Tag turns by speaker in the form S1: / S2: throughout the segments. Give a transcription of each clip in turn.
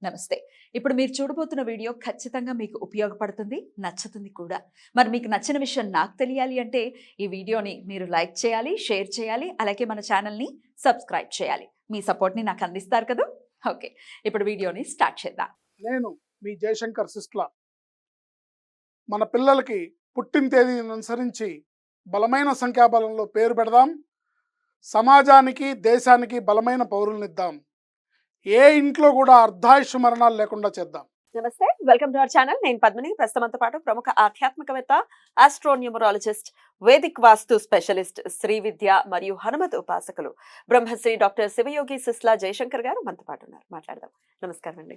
S1: నమస్తే. ఇప్పుడు మీరు చూడబోతున్న వీడియో ఖచ్చితంగా మీకు ఉపయోగపడుతుంది, నచ్చుతుంది కూడా. మరి మీకు నచ్చిన విషయం నాకు తెలియాలి అంటే ఈ వీడియోని మీరు లైక్ చేయాలి, షేర్ చేయాలి, అలాగే మన ఛానల్‌ని సబ్స్క్రైబ్ చేయాలి. మీ సపోర్ట్‌ని నాకు అందిస్తారు కదూ! ఓకే. ఇప్పుడు వీడియోని స్టార్ట్ చేద్దాం.
S2: నేను మీ జయశంకర్ సిస్ట్లా. మన పిల్లలకి పుట్టిన తేదీని అనుసరించి బలమైన సంఖ్యాబలంలో పేరు పెడదాం. సమాజానికి దేశానికి బలమైన పౌరులనిద్దాం. ఏ ఇంట్లో కూడా అర్ధాయుష్ మరణాలు లేకుండా చేద్దాం.
S3: నమస్తే, వెల్కమ్ టు అవర్ ఛానల్. నేను పద్మిని. ప్రస్తుతంతో పాటు ప్రముఖ ఆధ్యాత్మికవేత్త, ఆస్ట్రోన్యూమరాలజిస్ట్, వేదిక్ వాస్తు స్పెషలిస్ట్, శ్రీ విద్య మరియు హనుమత్ ఉపాసకులు బ్రహ్మశ్రీ డాక్టర్ శివయోగి సిస్లా జయశంకర్ గారు మనతో పాటు ఉన్నారు. మాట్లాడదాం. నమస్కారం అండి.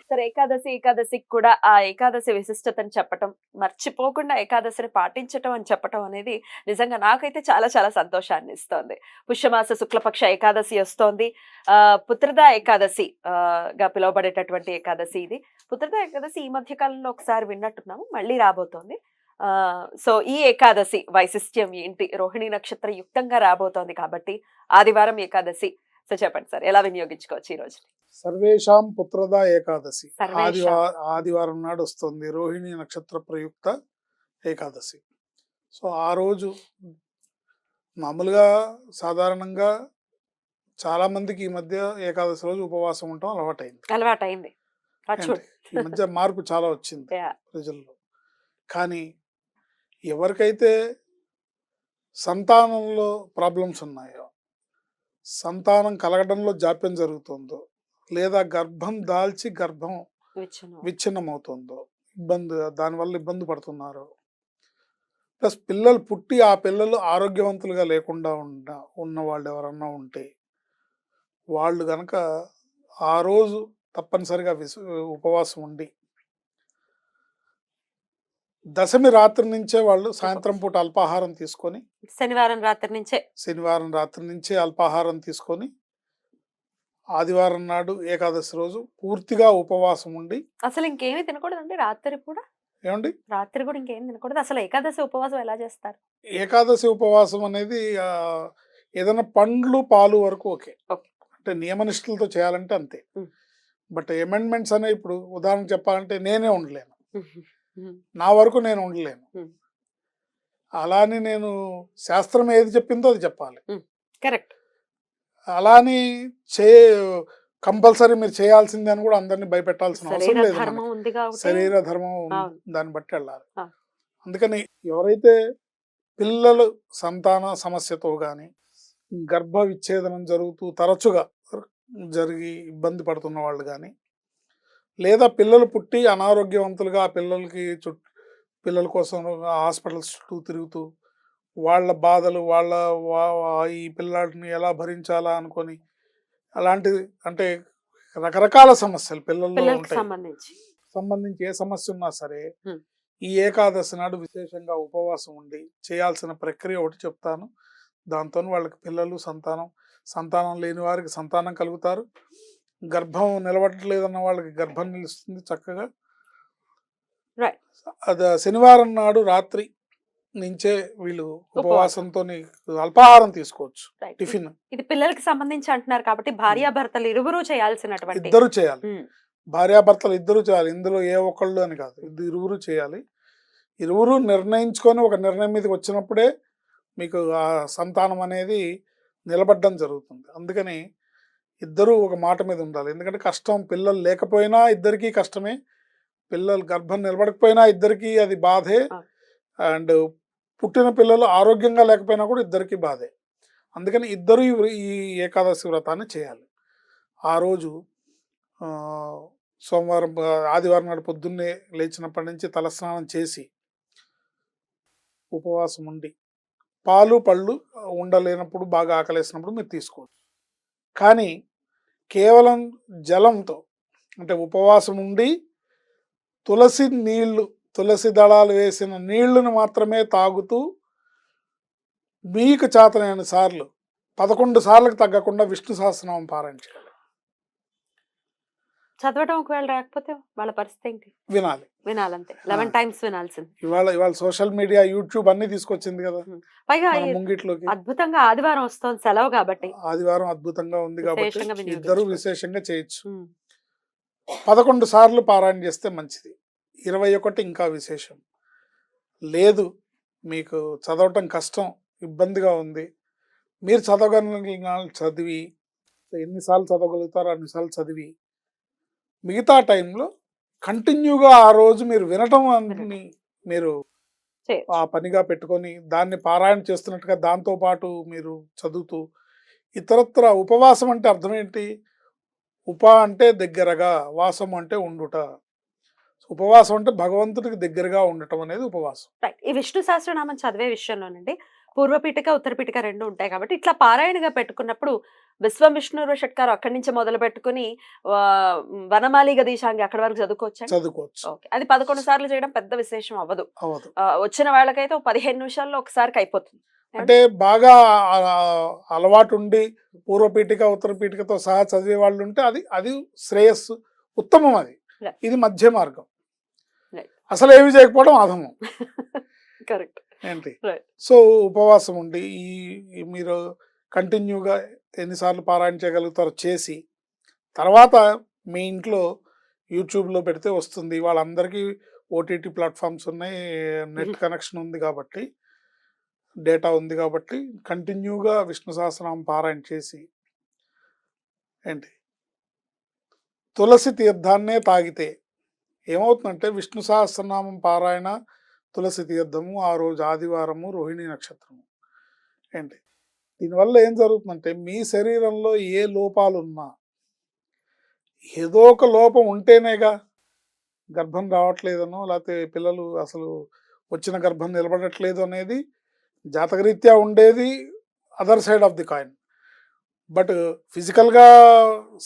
S3: సరే, ఏకాదశికి కూడా ఆ ఏకాదశి విశిష్టతని చెప్పటం, మర్చిపోకుండా ఏకాదశిని పాటించటం అని చెప్పటం అనేది నిజంగా నాకైతే చాలా చాలా సంతోషాన్ని ఇస్తోంది. పుష్యమాస శుక్లపక్ష ఏకాదశి వస్తోంది. పుత్రదా ఏకాదశి గా పిలువబడేటటువంటి ఏకాదశి ఇది. పుత్రదా ఏకాదశి ఈ మధ్య కాలంలో ఒకసారి విన్నట్టున్నాము, మళ్ళీ రాబోతోంది. సో ఈ ఏకాదశి వైశిష్ట్యం ఏంటి? రోహిణి నక్షత్ర యుక్తంగా రాబోతోంది కాబట్టి ఆదివారం ఏకాదశి. సో చెప్పండి సార్, ఎలా వినియోగించుకోవచ్చు ఈ రోజు?
S2: సర్వేషాం పుత్రదా ఏకాదశి ఆదివారం నాడు వస్తుంది, రోహిణి నక్షత్ర ప్రయుక్త ఏకాదశి. సో ఆ రోజు మామూలుగా సాధారణంగా చాలా మందికి ఈ మధ్య ఏకాదశి రోజు ఉపవాసం ఉండటం అలవాటైంది. ఈ మధ్య మార్పు చాలా వచ్చింది ప్రజల్లో. కానీ ఎవరికైతే సంతానంలో ప్రాబ్లమ్స్ ఉన్నాయో, సంతానం కలగడంలో జాప్యం జరుగుతుందో, లేదా గర్భం దాల్చి గర్భం విచ్ఛిన్నమవుతుందో, దానివల్ల ఇబ్బంది పడుతున్నారు, ప్లస్ పిల్లలు పుట్టి ఆ పిల్లలు ఆరోగ్యవంతులుగా లేకుండా ఉన్న వాళ్ళు ఎవరన్నా ఉంటే వాళ్ళు గనక ఆ రోజు తప్పనిసరిగా ఉపవాసం ఉండి దశమి రాత్రి నుంచే వాళ్ళు సాయంత్రం పూట అల్పాహారం తీసుకొని,
S3: శనివారం రాత్రి నుంచే అల్పాహారం తీసుకొని
S2: ఆదివారం నాడు ఏకాదశి రోజు పూర్తిగా ఉపవాసం ఉండి,
S3: అసలు ఇంకేమీ తినకూడదండి రాత్రి కూడా?
S2: ఏమండి,
S3: రాత్రి కూడా ఇంకేం తినకూడదు? అసలు ఏకాదశి ఉపవాసం ఎలా చేస్తారు?
S2: ఏకాదశి ఉపవాసం అనేది ఏదైనా పండ్లు పాలు వరకు ఓకే, అంటే నియమనిష్టలతో చేయాలంటే అంతే. బట్ అమెండ్మెంట్స్ అనే, ఇప్పుడు ఉదాహరణ చెప్పాలంటే నేనే ఉండలేను, నా వరకు నేను ఉండలేను. అలాని నేను శాస్త్రం ఏది చెప్పిందో అది చెప్పాలి.
S3: కరెక్ట్.
S2: అలాని కంపల్సరీ మీరు చేయాల్సిందే అని కూడా అందరినీ భయపెట్టాల్సిన అవసరం లేదు. శరీర ధర్మం దాన్ని బట్టి వెళ్ళాలి. అందుకని ఎవరైతే పిల్లలు సంతాన సమస్యతో కానీ, గర్భ విచ్ఛేదనం జరుగుతూ తరచుగా జరిగి ఇబ్బంది పడుతున్న వాళ్ళు కానీ, లేదా పిల్లలు పుట్టి అనారోగ్యవంతులుగా ఆ పిల్లల కోసం హాస్పిటల్స్ చుట్టూ తిరుగుతూ వాళ్ళ బాధలు, ఈ పిల్లాడిని ఎలా భరించాలా అనుకొని, అలాంటి అంటే రకరకాల సమస్యలు పిల్లల్లో సంబంధించి ఏ సమస్య ఉన్నా సరే ఈ ఏకాదశి నాడు విశేషంగా ఉపవాసం ఉండి చేయాల్సిన ప్రక్రియ ఒకటి చెప్తాను. దాంతో వాళ్ళకి పిల్లలు, సంతానం లేని వారికి సంతానం కలుగుతారు. గర్భం నిలబడట్లేదన్న వాళ్ళకి గర్భం నిలుస్తుంది చక్కగా. అది శనివారం నాడు రాత్రి నుంచే వీళ్ళు ఉపవాసంతో అల్పాహారం తీసుకోవచ్చు, టిఫిన్.
S3: ఇది పిల్లలకి సంబంధించి అంటున్నారు కాబట్టి భార్యాభర్తలు ఇరువురు చేయాల్సినటువంటి,
S2: ఇద్దరు చేయాలి. భార్యాభర్తలు ఇద్దరు చేయాలి. ఇందులో ఏ ఒక్కళ్ళు అని కాదు, ఇరువురు చేయాలి. ఇరువురు నిర్ణయించుకొని ఒక నిర్ణయం మీదకి వచ్చినప్పుడే మీకు ఆ సంతానం అనేది నిలబడడం జరుగుతుంది. అందుకని ఇద్దరు ఒక మాట మీద ఉండాలి. ఎందుకంటే కష్టం, పిల్లలు లేకపోయినా ఇద్దరికీ కష్టమే, పిల్లలు గర్భం నిలబడకపోయినా ఇద్దరికీ అది బాధే, అండ్ పుట్టిన పిల్లలు ఆరోగ్యంగా లేకపోయినా కూడా ఇద్దరికీ బాధే. అందుకని ఇద్దరు ఈ ఏకాదశి వ్రతాన్ని చేయాలి. ఆ రోజు ఆదివారం నాడు పొద్దున్నే లేచినప్పటి నుంచి తలస్నానం చేసి ఉపవాసం ఉండి, పాలు పళ్ళు ఉండలేనప్పుడు, బాగా ఆకలేసినప్పుడు మీరు తీసుకోవచ్చు. కానీ కేవలం జలంతో, అంటే ఉపవాసం ఉండి తులసి దళాలు వేసిన నీళ్లను మాత్రమే తాగుతూ మీకు చేతనైన సార్లు 11 సార్లకు తగ్గకుండా విష్ణు సహస్రనామం పారాయణ చేయాలి.
S3: చదవడం ఒకవేళ రాకపోతే వాళ్ళ పరిస్థితి ఏంటి? వినాలంతే. 11 టైమ్స్ వినాల్సింది.
S2: ఇవాళ సోషల్ మీడియా, యూట్యూబ్ అన్ని తీసుకొచ్చింది కదా
S3: పైగా
S2: ముంగిట్లోకి.
S3: అద్భుతంగా ఆదివారం వస్తుంది, సెలవు కాబట్టి.
S2: ఆదివారం అద్భుతంగా ఉంది కాబట్టి ఇద్దరు విశేషంగా చేయొచ్చు. 11 సార్లు పారాయణ చేస్తే మంచిది. 21 ఇంకా విశేషం. లేదు మీకు చదవటం కష్టం, ఇబ్బందిగా ఉంది, మీరు చదవగలిగిన చదివి, ఎన్నిసార్లు చదవగలుగుతారో అన్నిసార్లు చదివి, మిగతా టైంలో కంటిన్యూగా ఆ రోజు మీరు వినటం అని మీరు ఆ పనిగా పెట్టుకొని దాన్ని పారాయణ చేస్తున్నట్టుగా దాంతో పాటు మీరు చదువుతూ ఇతరత్ర ఉపవాసం అంటే అర్థం ఏంటి? ఉప అంటే దగ్గరగా, వాసం అంటే ఉండుట. ఉపవాసం అంటే భగవంతుడికి దగ్గరగా ఉండటం అనేది ఉపవాసం.
S3: రైట్. ఈ విష్ణు సహస్రనామం చదివే విషయంలోనండి పూర్వపీఠిక, ఉత్తరపీఠిక 2 ఉంటాయి కాబట్టి ఇట్లా పారాయణగా పెట్టుకున్నప్పుడు విశ్వం విష్ణురు షట్కారు అక్కడి నుంచి మొదలు పెట్టుకుని వనమాలి గదీశాంగి అక్కడి వరకు చదువుకోవచ్చండి?
S2: చదువుకోవచ్చు.
S3: ఓకే. అది 11 సార్లు చేయడం పెద్ద విశేషం అవ్వదు.
S2: అవ్వదు.
S3: వచ్చిన వాళ్ళకైతే 15 నిమిషాల్లో ఒకసారికి అయిపోతుంది.
S2: అంటే బాగా అలవాటు ఉండి పూర్వపీఠిక, ఉత్తరపీఠికతో సహా చదివే వాళ్ళు ఉంటే అది శ్రేయస్సు, ఉత్తమం. అది
S3: Right.
S2: ఇది మధ్య మార్గం.
S3: Right.
S2: అసలు ఏమి చేయకపోవడం అధమం.
S3: కరెక్ట్.
S2: ఏంటి?
S3: Right.
S2: సో ఉపవాసం ఉండి మీరు కంటిన్యూగా ఎన్నిసార్లు పారాయణ చేయగలుగుతారో చేసి, తర్వాత మీ ఇంట్లో యూట్యూబ్లో పెడితే వస్తుంది. వాళ్ళందరికీ ఓటీటీ ప్లాట్ఫామ్స్ ఉన్నాయి, నెట్ కనెక్షన్ ఉంది కాబట్టి, డేటా ఉంది కాబట్టి కంటిన్యూగా విష్ణు సహస్రనామం పారాయణ చేసి ఏంటి తులసి తీర్థాన్నే తాగితే ఏమవుతుందంటే విష్ణు సహస్రనామం పారాయణ, తులసి తీర్థము, ఆ రోజు ఆదివారము, రోహిణి నక్షత్రము. ఏంటి దీనివల్ల ఏం జరుగుతుందంటే మీ శరీరంలో ఏ లోపాలు ఉన్నా, ఏదో ఒక లోపం ఉంటేనేగా గర్భం రావట్లేదనో లేకపోతే పిల్లలు అసలు వచ్చిన గర్భం నిలబడట్లేదు అనేది జాతకరీత్యా ఉండేది other side of the coin. But ఫిజికల్గా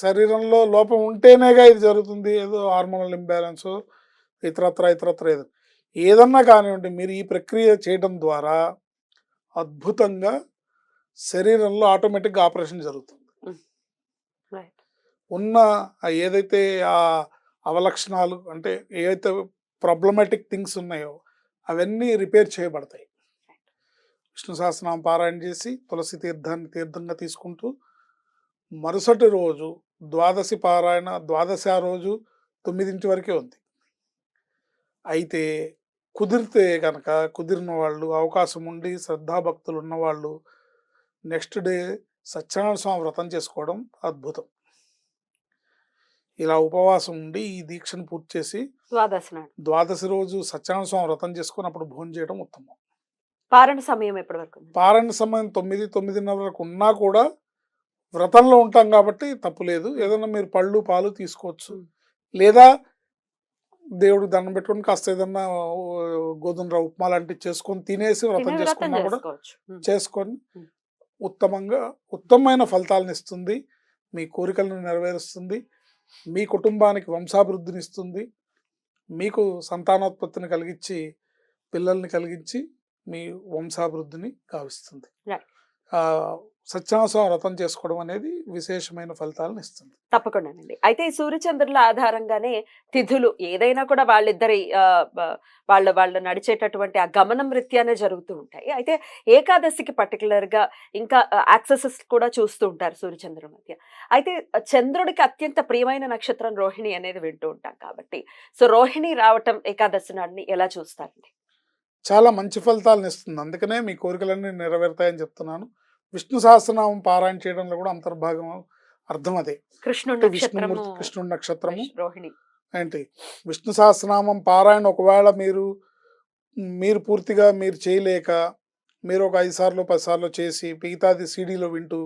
S2: శరీరంలో లోపం ఉంటేనేగా ఇది జరుగుతుంది. ఏదో హార్మోనల్ ఇంబ్యాలెన్స్ ఇతరత్ర ఏదన్నా కానివ్వండి, మీరు ఈ ప్రక్రియ చేయడం ద్వారా అద్భుతంగా శరీరంలో ఆటోమేటిక్గా ఆపరేషన్ జరుగుతుంది. ఉన్న ఏదైతే ఆ అవలక్షణాలు అంటే ఏదైతే ప్రాబ్లమాటిక్ థింగ్స్ ఉన్నాయో అవన్నీ రిపేర్ చేయబడతాయి. విష్ణు సహస్రనామం పారాయణ చేసి తులసి తీర్థాన్ని తీర్థంగా తీసుకుంటూ మరుసటి రోజు ద్వాదశి పారాయణ, ద్వాదశి ఆ రోజు 9 వరకే ఉంది. అయితే కుదిరితే కనుక కుదిరిన వాళ్ళు, అవకాశం ఉండి శ్రద్ధాభక్తులు ఉన్నవాళ్ళు నెక్స్ట్ డే సత్యనారాయణ స్వామి వ్రతం చేసుకోవడం అద్భుతం. ఇలా ఉపవాసం ఉండి ఈ దీక్షను పూర్తి చేసి ద్వాదశి రోజు సత్యనారాయణ స్వామి వ్రతం చేసుకొని అప్పుడు భోజనం చేయడం ఉత్తమం.
S3: పారణ సమయం ఎప్పటి వరకు?
S2: పారణ సమయం 9-9:30 వరకు ఉన్నా కూడా వ్రతంలో ఉంటాం కాబట్టి తప్పులేదు. ఏదన్నా మీరు పళ్ళు పాలు తీసుకోవచ్చు, లేదా దేవుడికి దండం పెట్టుకొని కాస్త ఏదన్నా గోధుమ రవ్వ ఉప్మా లాంటివి చేసుకొని తినేసి వ్రతం చేసుకున్నా కూడా చేసుకొని ఉత్తమంగా ఉత్తమమైన ఫలితాలను ఇస్తుంది. మీ కోరికలను నెరవేరుస్తుంది, మీ కుటుంబానికి వంశాభివృద్ధిని ఇస్తుంది, మీకు సంతానోత్పత్తిని కలిగించి పిల్లల్ని కలిగించి మీ వంశాభివృద్ధిని గావిస్తుంది. సత్యనారాయణ స్వామి వ్రతం చేసుకోవడం అనేది విశేషమైన ఫలితాలను ఇస్తుంది.
S3: తప్పకుండానండి. అయితే ఈ సూర్యచంద్రుల ఆధారంగానే తిథులు ఏదైనా కూడా వాళ్ళిద్దరి వాళ్ళు నడిచేటటువంటి ఆ గమనం రీత్యానే జరుగుతూ ఉంటాయి. అయితే ఏకాదశికి పర్టికులర్ గా ఇంకా యాక్సెసెస్ కూడా చూస్తూ ఉంటారు సూర్యచంద్రుల మధ్య. అయితే చంద్రుడికి అత్యంత ప్రియమైన నక్షత్రం రోహిణి అనేది వింటూ ఉంటాం కాబట్టి, సో రోహిణి రావటం ఏకాదశి నాడిని ఎలా చూస్తారండి?
S2: చాలా మంచి ఫలితాలను ఇస్తుంది. అందుకనే మీ కోరికలన్నీ నెరవేరుతాయని చెప్తున్నాను. విష్ణు సహస్రనామం పారాయణ చేయడంలో కూడా అంతర్భాగం అర్థం అదే.
S3: కృష్ణుడి
S2: నక్షత్రము
S3: రోహిణి
S2: ఏంటి విష్ణు సహస్రనామం పారాయణ ఒకవేళ మీరు పూర్తిగా మీరు చేయలేక మీరు ఒక 5 సార్లు 10 సార్లు చేసి మిగతాది సీడీలో వింటూ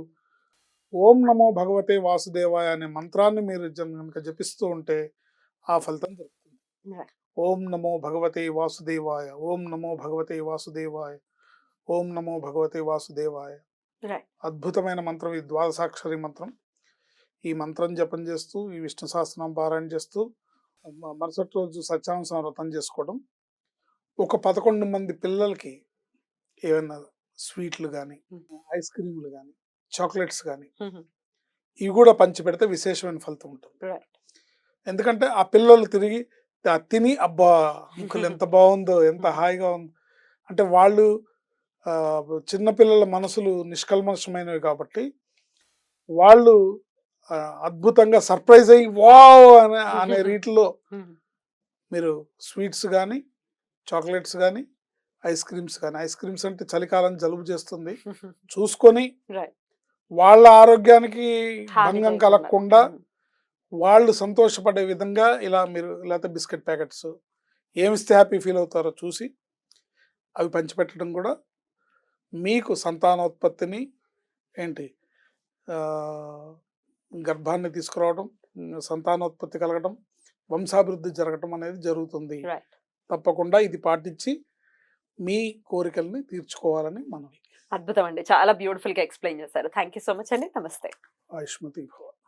S2: ఓం నమో భగవతే వాసుదేవాయ అనే మంత్రాన్ని మీరు కనుక జపిస్తూ ఉంటే ఆ ఫలితం దొరుకుతుంది. ఓం నమో భగవతే వాసుదేవాయ, ఓం నమో భగవతే వాసుదేవాయ, ఓం నమో భగవతే వాసుదేవాయ. అద్భుతమైన మంత్రం, ఈ ద్వాదశాక్షరి మంత్రం. ఈ మంత్రం జపం చేస్తూ ఈ విష్ణు సహస్రనామం పారాయణ చేస్తూ మరుసటి రోజు సత్యనారాయణ స్వామి వ్రతం చేసుకోవడం. ఒక 11 మంది పిల్లలకి ఏమైనా స్వీట్లు కానీ, ఐస్ క్రీములు కానీ, చాక్లెట్స్ కానీ ఇవి కూడా పంచి పెడితే విశేషమైన ఫలితం ఉంటుంది. ఎందుకంటే ఆ పిల్లలు తిరిగి తిని అబ్బా అంకుల్ ఎంత బాగుందో, ఎంత హాయిగా ఉంది అంటే వాళ్ళు చిన్నపిల్లల మనసులు నిష్కల్మషమైనవి కాబట్టి వాళ్ళు అద్భుతంగా సర్ప్రైజ్ అయ్యి వావ్ అనే రీతిలో మీరు స్వీట్స్ కానీ చాక్లెట్స్ కానీ ఐస్ క్రీమ్స్ కానీ, ఐస్ క్రీమ్స్ అంటే చలికాలం జలుబు చేస్తుంది చూసుకొని
S3: Right.
S2: వాళ్ళ ఆరోగ్యానికి భంగం
S3: చేయకుండా.
S2: కలగకుండా వాళ్ళు సంతోషపడే విధంగా ఇలా మీరు లేకపోతే బిస్కెట్ ప్యాకెట్స్ ఏమిస్తే హ్యాపీ ఫీల్ అవుతారో చూసి అవి పంచిపెట్టడం కూడా మీకు సంతానోత్పత్తిని ఏంటి గర్భాన్ని తీసుకురావడం, సంతానోత్పత్తి కలగడం, వంశాభివృద్ధి జరగటం అనేది జరుగుతుంది.
S3: Right.
S2: తప్పకుండా ఇది పాటించి మీ కోరికల్ని తీర్చుకోవాలని మనవి.
S3: అద్భుతం అండి, చాలా బ్యూటిఫుల్ గా ఎక్స్ప్లెయిన్ చేశారు. థ్యాంక్ యూ సో మచ్ అండి, నమస్తే.
S2: ఆయుష్మతి భవ.